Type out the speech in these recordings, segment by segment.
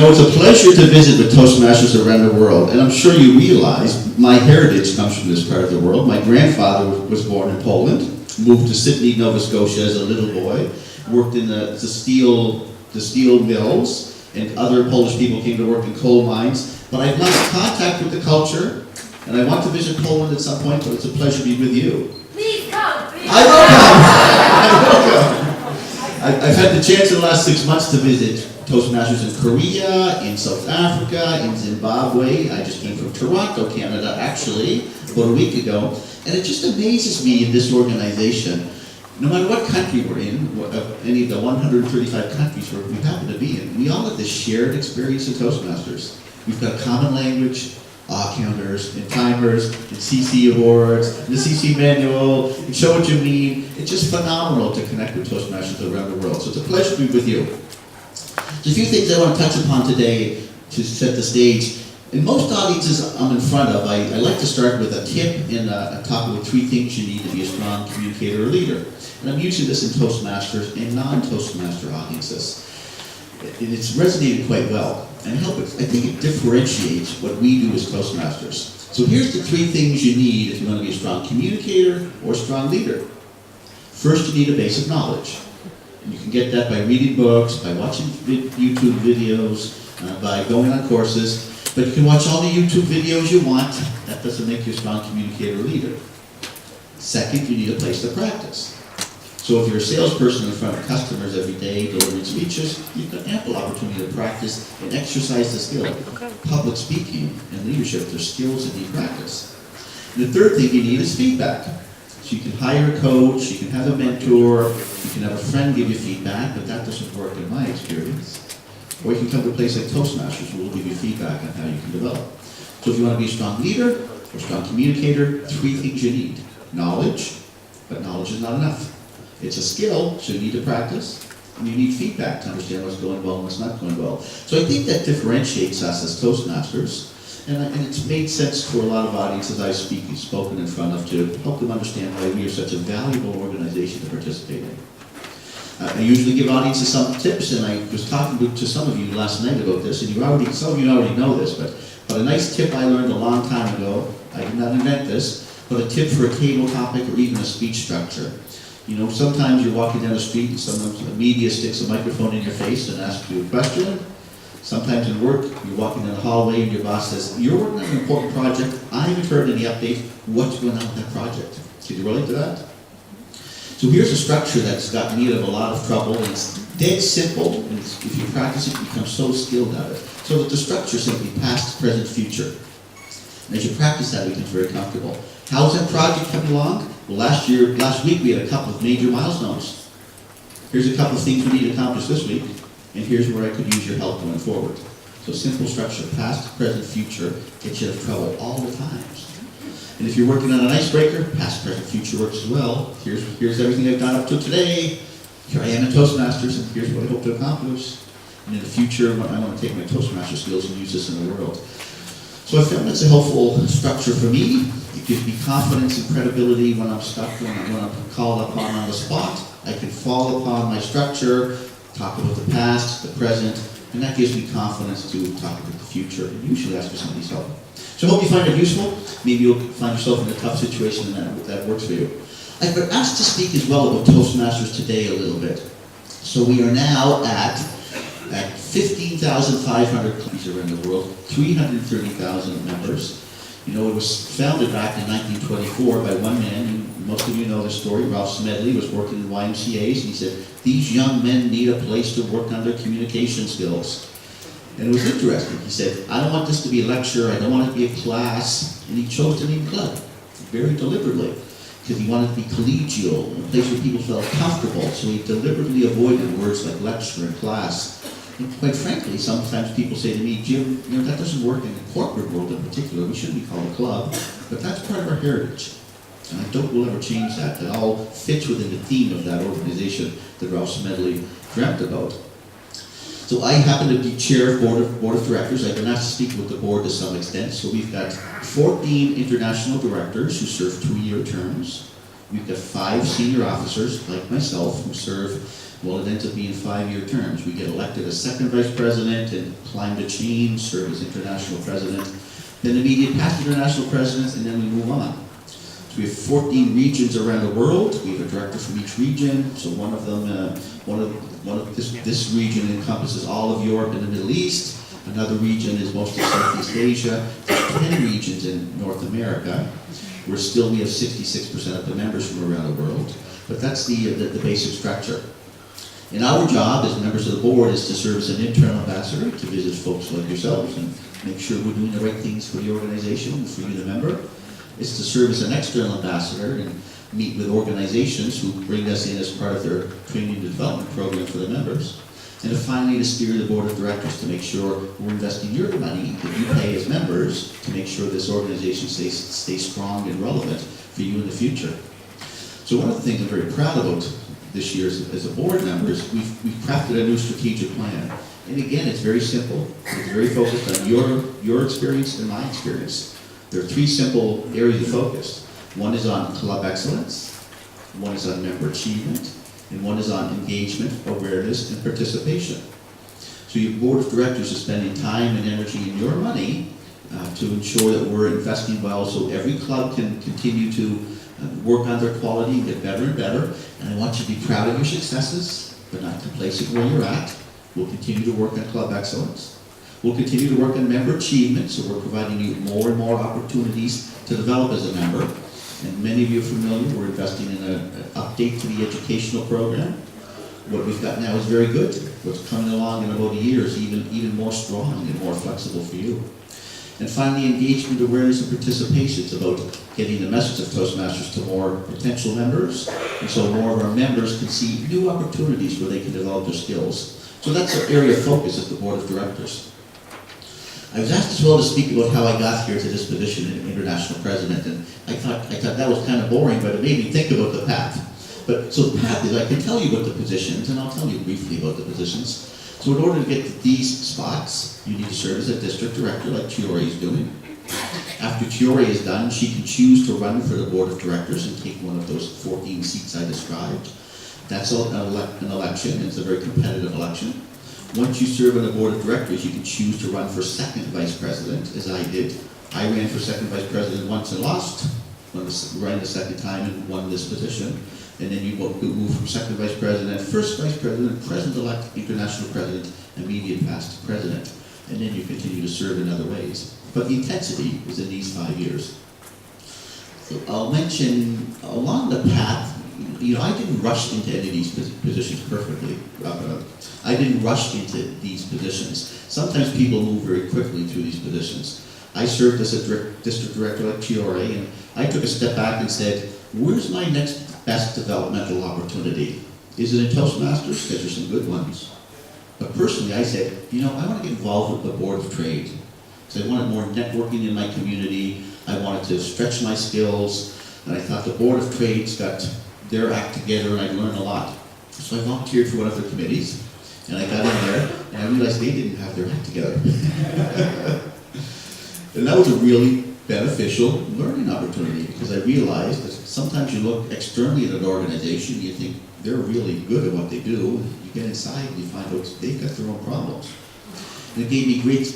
it's a pleasure to visit with Toastmasters around the world, and I'm sure you realize my heritage comes from this part of the world. My grandfather was born in Poland, moved to Sydney, Nova Scotia as a little boy, worked in the steel mills, and other Polish people came to work in coal mines. But I've lost contact with the culture, and I want to visit Poland at some point, but it's a pleasure to be with you. Please come! Please. I will come! I will come! I've had the chance in the last 6 months to visit Toastmasters in Korea, in South Africa, in Zimbabwe. I just came from Toronto, Canada, actually, about a week ago. And it just amazes me in this organization, no matter what country we're in, any of the 135 countries where we happen to be in, we all have this shared experience in Toastmasters. We've got a common language, counters, and timers, and CC awards, and the CC manual, and show what you mean. It's just phenomenal to connect with Toastmasters around the world. So it's a pleasure to be with you. So a few things I want to touch upon today to set the stage. In most audiences I'm in front of, I like to start with a tip and a topic with 3 things you need to be a strong communicator or leader. And I'm using this in Toastmasters and non-Toastmaster audiences. And it's resonated quite well. And I think it differentiates what we do as Toastmasters. So here's the 3 things you need if you want to be a strong communicator or a strong leader. First, you need a base of knowledge. And you can get that by reading books, by watching YouTube videos, by going on courses. But you can watch all the YouTube videos you want. That doesn't make you a strong communicator or leader. Second, you need a place to practice. So if you're a salesperson in front of customers every day delivering speeches, you've got ample opportunity to practice and exercise the skill. Public speaking and leadership, they're skills that need practice. And the third thing you need is feedback. So you can hire a coach, you can have a mentor, you can have a friend give you feedback, but that doesn't work in my experience. Or you can come to a place like Toastmasters where we'll give you feedback on how you can develop. So if you want to be a strong leader or a strong communicator, 3 things you need. Knowledge, but knowledge is not enough. It's a skill, so you need to practice, and you need feedback to understand what's going well and what's not going well. So I think that differentiates us as Toastmasters, and it's made sense for a lot of audiences I've spoken in front of to help them understand why we are such a valuable organization to participate in. I usually give audiences some tips, and I was talking to some of you last night about this, and some of you already know this, but a nice tip I learned a long time ago, I did not invent this, but a tip for a table topic or even a speech structure. You know, sometimes you're walking down the street and sometimes the media sticks a microphone in your face and asks you a question. Sometimes in work, you're walking down the hallway and your boss says, "You're working on an important project. I haven't heard any update. What's going on with that project?" Can you relate to that? So here's a structure that's gotten me out of a lot of trouble. And it's dead simple, and if you practice it, you become so skilled at it. So that the structure is simply past, present, future. And as you practice that, it becomes very comfortable. How's that project coming along? Well, last week we had a couple of major milestones. Here's a couple of things we need to accomplish this week, and here's where I could use your help going forward. So simple structure, past, present, future, gets you out of trouble all the times. And if you're working on an icebreaker, past, present, future works as well. Here's everything I've done up to today. Here I am in Toastmasters, and here's what I hope to accomplish. And in the future, I want to take my Toastmaster skills and use this in the world. So I found that's a helpful structure for me. It gives me confidence and credibility when I'm stuck, when I'm called upon on the spot. I can fall upon my structure, talk about the past, the present, and that gives me confidence to talk about the future and usually ask for somebody's help. So I hope you find it useful. Maybe you'll find yourself in a tough situation and that works for you. I've been asked to speak as well about Toastmasters today a little bit. So we are now at 15,500 countries around the world, 330,000 members. You know, it was founded back in 1924 by one man. Most of you know the story. Ralph Smedley was working in YMCA's, and he said, "These young men need a place to work on their communication skills." And it was interesting. He said, "I don't want this to be a lecture. I don't want it to be a class." And he chose the name club, very deliberately, because he wanted to be collegial, a place where people felt comfortable. So he deliberately avoided words like lecture and class. And quite frankly, sometimes people say to me, "Jim, you know, that doesn't work in the corporate world in particular. We shouldn't be called a club." But that's part of our heritage. And I don't will ever change that. That all fits within the theme of that organization that Ralph Smedley dreamt about. So I happen to be chair of board of directors. I've been asked to speak with the board to some extent. So we've got 14 international directors who serve 2-year terms. We've got 5 senior officers, like myself, who serve Well, it ends up being 5-year terms. We get elected as second vice president and climb the chain, serve as international president, then immediate past international president, and then we move on. So we have 14 regions around the world. We have a director from each region. So one of them, this region encompasses all of Europe and the Middle East. Another region is most of Southeast Asia. There's 10 regions in North America. We have 66% of the members from around the world. But that's the basic structure. And our job as members of the board is to serve as an internal ambassador to visit folks like yourselves and make sure we're doing the right things for the organization and for you, the member. It's to serve as an external ambassador and meet with organizations who bring us in as part of their training and development program for the members. And finally, to steer the board of directors to make sure we're investing your money that you pay as members to make sure this organization stays strong and relevant for you in the future. So one of the things I'm very proud about this year as a board member is we've crafted a new strategic plan. And again, it's very simple. It's very focused on your experience and my experience. There are 3 simple areas of focus. One is on club excellence, one is on member achievement, and one is on engagement, awareness, and participation. So your board of directors is spending time and energy and your money to ensure that we're investing well so every club can continue to work on their quality and get better and better. And I want you to be proud of your successes, but not complacent where you're at. We'll continue to work on club excellence. We'll continue to work on member achievement, so we're providing you more and more opportunities to develop as a member. And many of you are familiar, we're investing in an update to the educational program. What we've got now is very good. What's coming along in about a year is even more strong and more flexible for you. And finally, engagement, awareness, and participation. It's about getting the message of Toastmasters to more potential members, and so more of our members can see new opportunities where they can develop their skills. So that's our area of focus at the board of directors. I was asked as well to speak about how I got here to this position in international president, and I thought that was kind of boring, but it made me think about the path. But so the path is I can tell you about the positions, and I'll tell you briefly about the positions. So in order to get to these spots, you need to serve as a district director like Chiori is doing. After Chiori is done, she can choose to run for the board of directors and take one of those 14 seats I described. That's an election, it's a very competitive election. Once you serve on the board of directors, you can choose to run for second vice president, as I did. I ran for second vice president once and lost, ran the second time and won this position. And then you move from second vice president, first vice president, president-elect, international president, immediate past president. And then you continue to serve in other ways. But the intensity is in these 5 years. So I'll mention along the path, I didn't rush into any of these positions perfectly. I didn't rush into these positions. Sometimes people move very quickly through these positions. I served as a district director like Chiori, and I took a step back and said, where's my next best developmental opportunity? Is it in Toastmasters? Because there's some good ones. But personally, I said, I want to get involved with the Board of Trade. So I wanted more networking in my community. I wanted to stretch my skills. And I thought the Board of Trade's got their act together and I'd learn a lot. So I volunteered for one of their committees. And I got in there and I realized they didn't have their act together. And that was a really beneficial learning opportunity because I realized that sometimes you look externally at an organization, you think they're really good at what they do. You get inside and you find out they've got their own problems. And it gave me great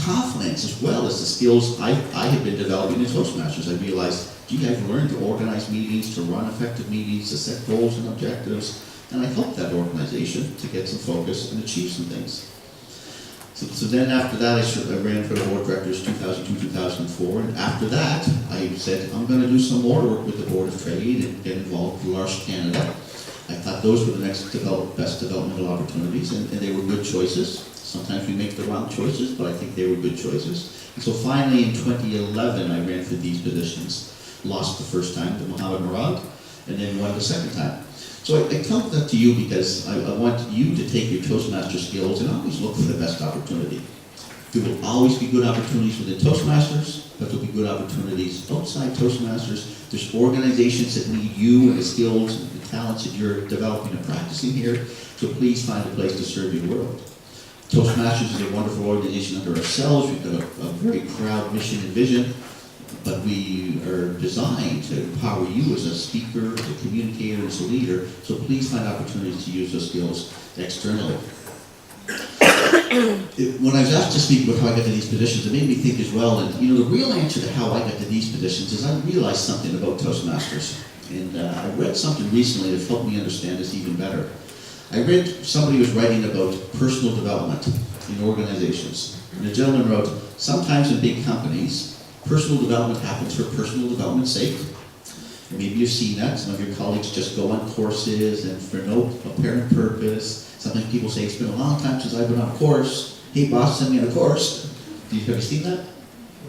confidence as well as the skills I had been developing in Toastmasters. I realized, I've learned to organize meetings, to run effective meetings, to set goals and objectives, and I helped that organization to get some focus and achieve some things. So then after that, I ran for the board of directors 2002, 2004, and after that, I said, I'm going to do some more work with the Board of Trade and get involved with Large Canada. I thought those were the next best developmental opportunities, and they were good choices. Sometimes we make the wrong choices, but I think they were good choices. And so finally, in 2011, I ran for these positions. Lost the first time to Mohammed Murad, and then won the second time. So I tell that to you because I want you to take your Toastmaster skills and always look for the best opportunity. There will always be good opportunities within Toastmasters, but there will be good opportunities outside Toastmasters. There's organizations that need you and the skills and the talents that you're developing and practicing here, so please find a place to serve your world. Toastmasters is a wonderful organization under ourselves. We've got a very proud mission and vision. but we are designed to empower you as a speaker, as a communicator, as a leader, so please find opportunities to use those skills externally. When I was asked to speak about how I got to these positions, it made me think as well, and the real answer to how I got to these positions is I realized something about Toastmasters. And I read something recently that helped me understand this even better. I read somebody was writing about personal development in organizations. And the gentleman wrote, sometimes in big companies, personal development happens for personal development's sake. Maybe you've seen that. Some of your colleagues just go on courses and for no apparent purpose. Sometimes people say, it's been a long time since I've been on a course. Hey boss, send me on a course. Have you seen that?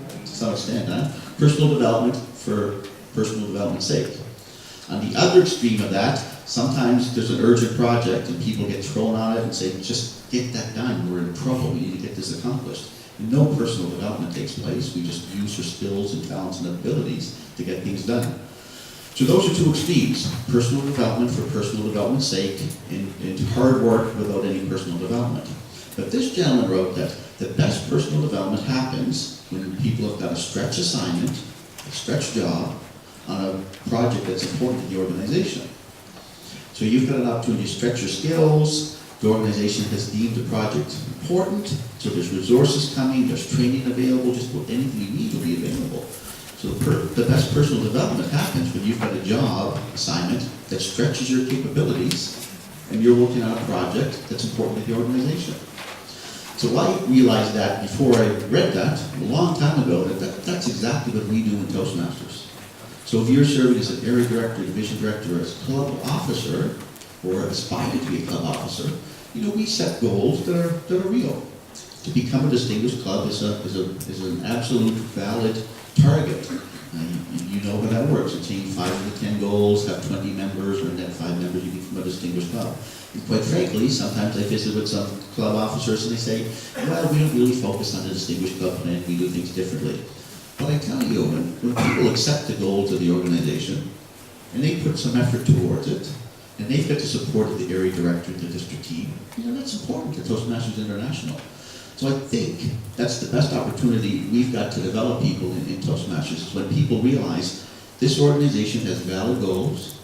To some extent, huh? Personal development for personal development's sake. On the other extreme of that, sometimes there's an urgent project and people get thrown on it and say, just get that done, we're in trouble, we need to get this accomplished. And no personal development takes place, we just use your skills and talents and abilities to get things done. So those are two extremes, personal development for personal development's sake and hard work without any personal development. But this gentleman wrote that the best personal development happens when people have got a stretch assignment, a stretch job, on a project that's important to the organization. So you've got an opportunity to stretch your skills, the organization has deemed the project important, so there's resources coming, there's training available, just about anything you need will be available. So the best personal development happens when you've got a job assignment that stretches your capabilities and you're working on a project that's important to the organization. So I realized that before I read that, a long time ago, that's exactly what we do in Toastmasters. So if you're serving as an area director, division director, or as a club officer, or aspire to be a club officer, we set goals that are real. To become a distinguished club is an absolute valid target. You know how that works. Attain 5 of the 10 goals, have 20 members, or net 5 members, you become a distinguished club. And quite frankly, sometimes I visit with some club officers and they say, well, we don't really focus on the distinguished club plan, we do things differently. But I tell you, when people accept the goals of the organization, and they put some effort towards it, and they've got the support of the area director and the district team, that's important to Toastmasters International. So I think that's the best opportunity we've got to develop people in Toastmasters, is when people realize this organization has valid goals.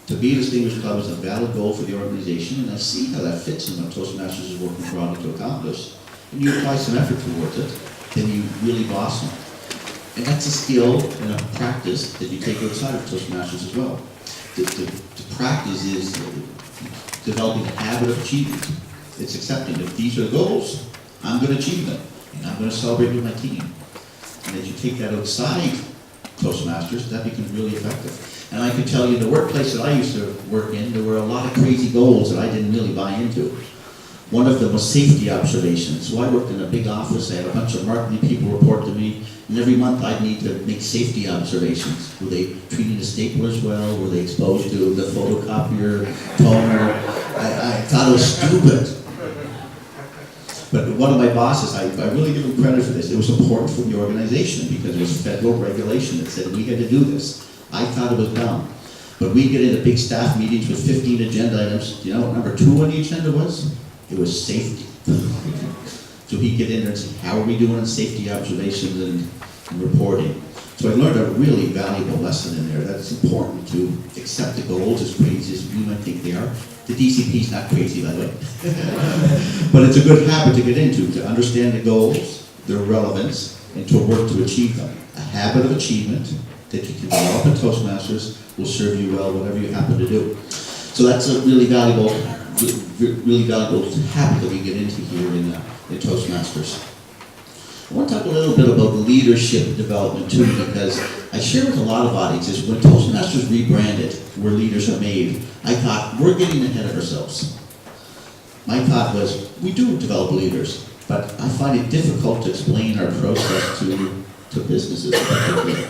To be a distinguished club is a valid goal for the organization, and I see how that fits in what Toastmasters is working broadly to accomplish. And you apply some effort towards it, then you really blossom. And that's a skill and a practice that you take outside of Toastmasters as well. The practice is developing a habit of achievement. It's accepting that these are the goals, I'm going to achieve them, and I'm going to celebrate with my team. And as you take that outside Toastmasters, that becomes really effective. And I can tell you, the workplace that I used to work in, there were a lot of crazy goals that I didn't really buy into. One of them was safety observations. So I worked in a big office, I had a bunch of marketing people report to me, and every month I'd need to make safety observations. Were they treating the staplers well? Were they exposed to the photocopier, toner? I thought it was stupid. But one of my bosses, I really give him credit for this, it was important for the organization because it was federal regulation that said we had to do this. I thought it was dumb. But we get into big staff meetings with 15 agenda items. Do you know what number 2 on the agenda was? It was safety. So he'd get in there and say, how are we doing on safety observations and reporting? So I learned a really valuable lesson in there, that it's important to accept the goals, as crazy as we might think they are. The DCP's not crazy, by the way. But it's a good habit to get into, to understand the goals, their relevance, and to work to achieve them. A habit of achievement that you can develop in Toastmasters will serve you well, whatever you happen to do. So that's a really valuable habit that we get into here in Toastmasters. I want to talk a little bit about leadership development too, because I share with a lot of audiences, when Toastmasters rebranded, where leaders are made, I thought, we're getting ahead of ourselves. My thought was, we do develop leaders, but I find it difficult to explain our process to businesses particularly.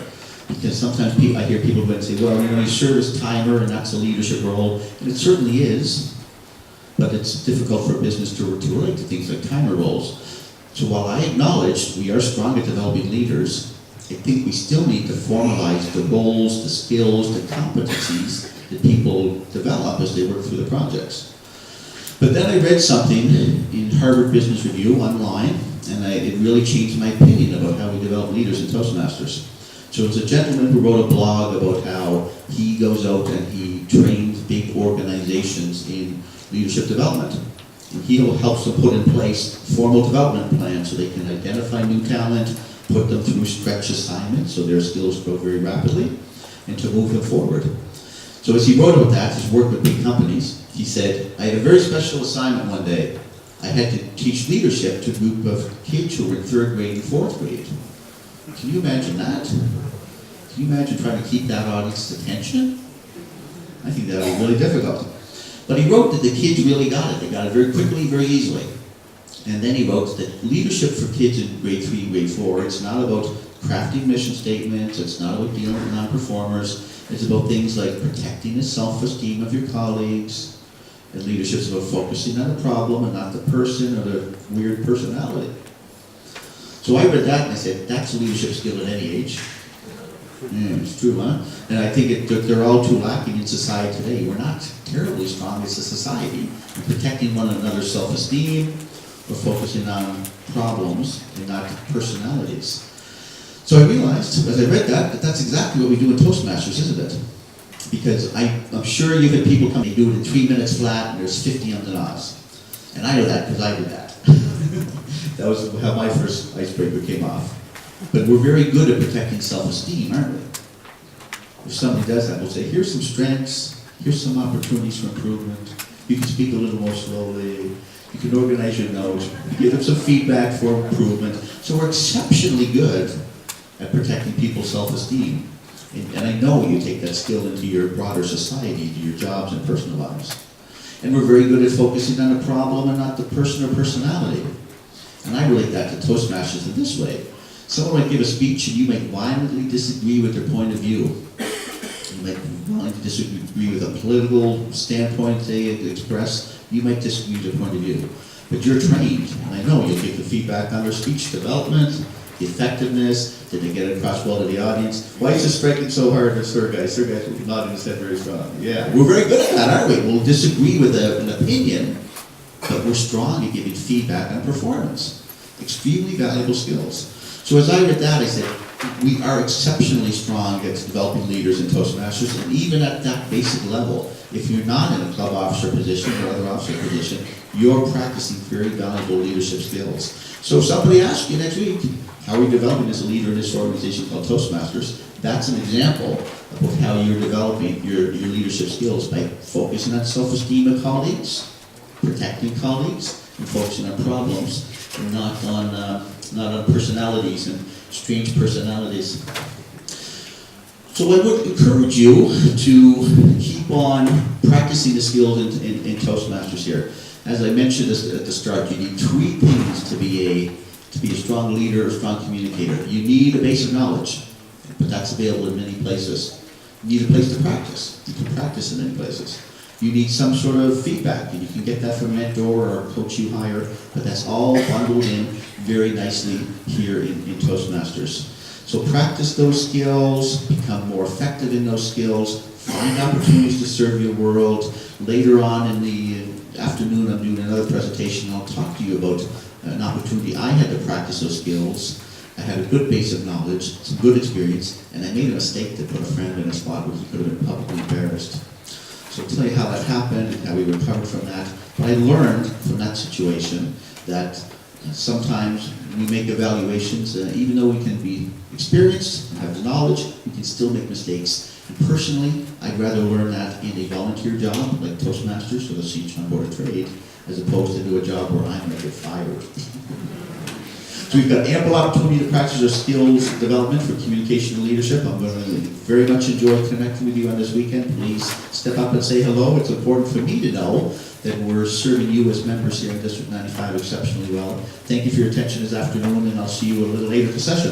Because sometimes I hear people go and say, well, you serve as timer and that's a leadership role, and it certainly is, but it's difficult for a business to relate to things like timer roles. So while I acknowledge we are strong at developing leaders, I think we still need to formalize the roles, the skills, the competencies that people develop as they work through the projects. But then I read something in Harvard Business Review online, and it really changed my opinion about how we develop leaders in Toastmasters. So it's a gentleman who wrote a blog about how he goes out and he trains big organizations in leadership development. And he helps them put in place formal development plans so they can identify new talent, put them through stretch assignments so their skills grow very rapidly, and to move them forward. So as he wrote about that, his work with big companies, he said, I had a very special assignment one day. I had to teach leadership to a group of kids who were in 3rd grade and 4th grade. Can you imagine that? Can you imagine trying to keep that audience's attention? I think that would be really difficult. But he wrote that the kids really got it. They got it very quickly, very easily. And then he wrote that leadership for kids in grade 3, grade 4, it's not about crafting mission statements, it's not about dealing with non-performers, it's about things like protecting the self-esteem of your colleagues, and leadership is about focusing on the problem and not the person or the weird personality. So I read that and I said, that's a leadership skill at any age. Yeah, it's true, huh? And I think they're all too lacking in society today. We're not terribly strong as a society in protecting one another's self-esteem or focusing on problems and not personalities. So I realized, as I read that that's exactly what we do in Toastmasters, isn't it? Because I'm sure you've had people come, they do it in 3 minutes flat, and there's 50 ums and ahs. And I know that because I did that. That was how my first icebreaker came off. But we're very good at protecting self-esteem, aren't we? If somebody does that, we'll say, here's some strengths, here's some opportunities for improvement. You can speak a little more slowly. You can organize your notes, give them some feedback for improvement. So we're exceptionally good at protecting people's self-esteem. And I know you take that skill into your broader society, to your jobs and personal lives. And we're very good at focusing on the problem and not the person or personality. And I relate that to Toastmasters in this way. Someone might give a speech and you might violently disagree with their point of view. You might violently disagree with a political standpoint they express. You might disagree with their point of view. But you're trained, and I know you'll give the feedback on their speech development, the effectiveness, did they get it across well to the audience? Why is this striking so hard in Sir Guy? Sir Guy's nodding his head very strong. Yeah, we're very good at that, aren't we? We'll disagree with an opinion, but we're strong at giving feedback on performance. Extremely valuable skills. So as I read that, I said, we are exceptionally strong at developing leaders in Toastmasters, and even at that basic level, if you're not in a club officer position or other officer position, you're practicing very valuable leadership skills. So if somebody asks you next week, how are you developing as a leader in this organization called Toastmasters? That's an example of how you're developing your leadership skills by focusing on self-esteem of colleagues, protecting colleagues, and focusing on problems, and not on personalities and strange personalities. So I would encourage you to keep on practicing the skills in Toastmasters here. As I mentioned at the start, you need 3 things to be a strong leader or strong communicator. You need a base of knowledge, but that's available in many places. You need a place to practice. You can practice in many places. You need some sort of feedback, and you can get that from a mentor or a coach you hire, but that's all bundled in very nicely here in Toastmasters. So practice those skills, become more effective in those skills, find opportunities to serve your world. Later on in the afternoon, I'm doing another presentation. I'll talk to you about an opportunity I had to practice those skills. I had a good base of knowledge, some good experience, and I made a mistake to put a friend in a spot where he could have been publicly embarrassed. So I'll tell you how that happened and how we recovered from that. But I learned from that situation that sometimes we make evaluations, even though we can be experienced and have the knowledge, we can still make mistakes. And personally, I'd rather learn that in a volunteer job, like Toastmasters or the Sichuan Board of Trade, as opposed to do a job where I'm going to get fired. So we've got ample opportunity to practice our skills development for communication and leadership. I'm going to very much enjoy connecting with you on this weekend. Please step up and say hello. It's important for me to know that we're serving you as members here in District 95 exceptionally well. Thank you for your attention this afternoon, and I'll see you a little later in the session.